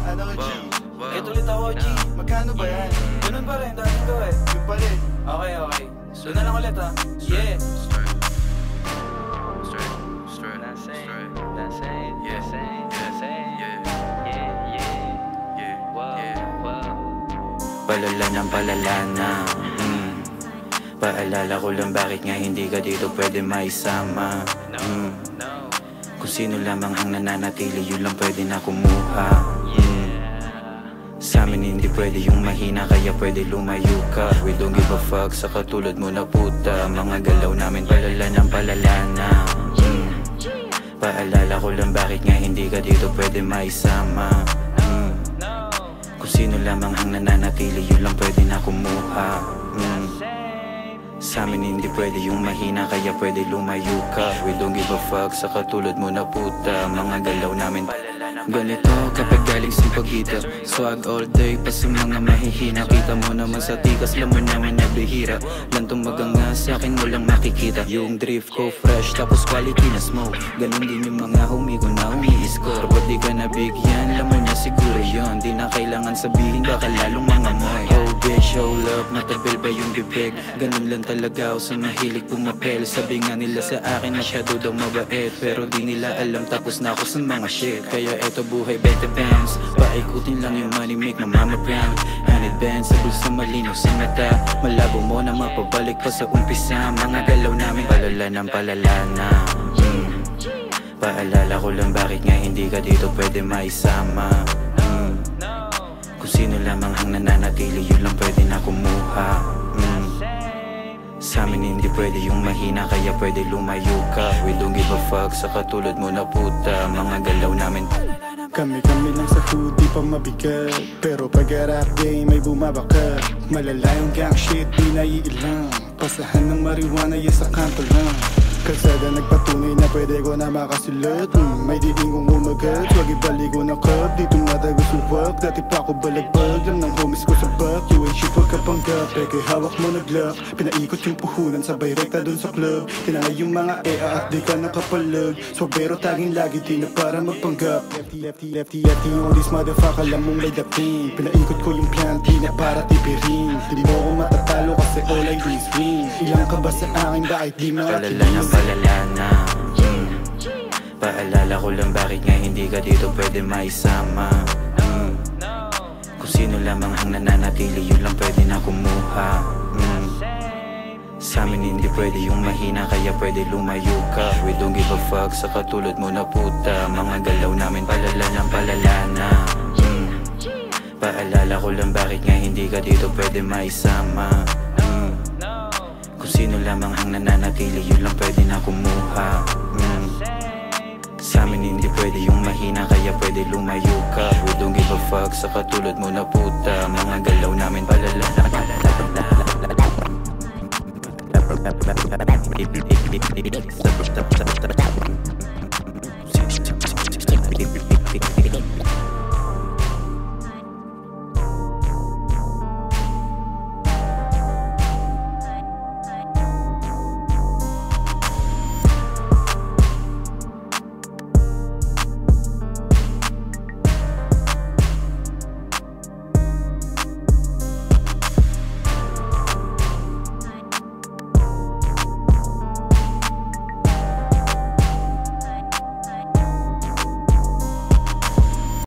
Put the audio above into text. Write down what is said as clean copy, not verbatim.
Ano ka, G? Ito ulit ako, G. Magkano ba yan? Ganun pa rin, dati ko eh. Yung pa rin. Okay, okay. Doon na lang ulit ha. Yeah. Palala ng palala na Paalala ko lang bakit nga hindi ka dito pwede maisama Kung sino lamang ang nananatili, yun lang pwede na kumuha Sa amin hindi pwede yung mahina, kaya pwede lumayo ka. We don't give a fuck sa katulad mo na puta. Mga galaw namin palala ng palala na Paalala ko lang bakit nga hindi ka dito pwede maisama Kung sino lamang ang nananatili, yun lang pwede na kumuha Sa amin hindi pwede yung mahina, kaya pwede lumayo ka. We don't give a fuck sa katulad mo na puta. Mga galaw namin ganito kapag galing sa pagkita. Swag all day pa sa mga mahihina. Kita mo naman sa tikas, lamon naman na bihira. Lang tumaganga sa akin, walang makikita. Yung drift ko fresh, tapos quality na smoke. Ganun din yung mga homie ko na umi-score. Ba't di ka nabigyan, lamon niya siguro yun. Di na kailangan sabihin, baka lalong mga moy. Oh bitch, show love, matabil ba yung bibig? Ganun lang talaga ako sa mahilig pumapel. Sabi nga nila sa akin, masyado daw mabait. Pero di nila alam, tapos na ako sa mga shit. Kaya eto buhay, 20 pounds. Paikutin lang yung money, make my mama proud. 100 bands, sa bulsa malinaw sa mata. Malabo mo na mapabalik pa sa umpisa. Mga galaw namin palala ng palala na Paalala ko lang bakit nga hindi ka dito pwede maisama Kung sino lamang ang nananatili, yun lang pwede na kumuha Sa amin hindi pwede yung mahina, kaya pwede lumayo ka. We don't give a fuck sa katulad mo na puta. Mga galaw namin Kami lang sa hood, di pa mabigat. Pero pag rap game may bumabaka. Malala yung gang shit, di naiilang. Pasahan ng marijuana, yes sa kanto lang. Kalsada nagpatunay na pwede ko na makasulat. May diling kong umagat, wag ibaligo na cup. Di tumatago suwak, dati pa ako balagbag lang ng homies ko sa back. You ain't shit, wag ka panggap, peke hawak mo nag-lock. Pinaikot yung puhunan, sabay rekta dun sa club. Tinangay yung mga at di ka nakapalag. Swabero taging lagi, di na para magpanggap. Lefty on this motherfucker, alam mong may dating. Pinaikot ko yung plan, di na para tipirin. Di mo ko matatalo kasi all I do is win. Ilang ka ba sa akin, bakit di makakilis? Palala na Paalala ko lang bakit nga hindi ka dito pwede maisama Kung sino lamang ang nananatili, yun lang pwede na kumuha Sa amin hindi pwede yung mahina, kaya pwede lumayo ka. We don't give a fuck sa katulad mo na puta. Mga galaw namin palala ng palala na Paalala ko lang bakit nga hindi ka dito pwede maisama Kung sino lamang ang nananatili, yun lang pwede na kumuha Sa amin hindi pwede yung mahina, kaya pwede lumayo ka. We don't give a fuck sa katulad mo na puta. Mga galaw namin palala na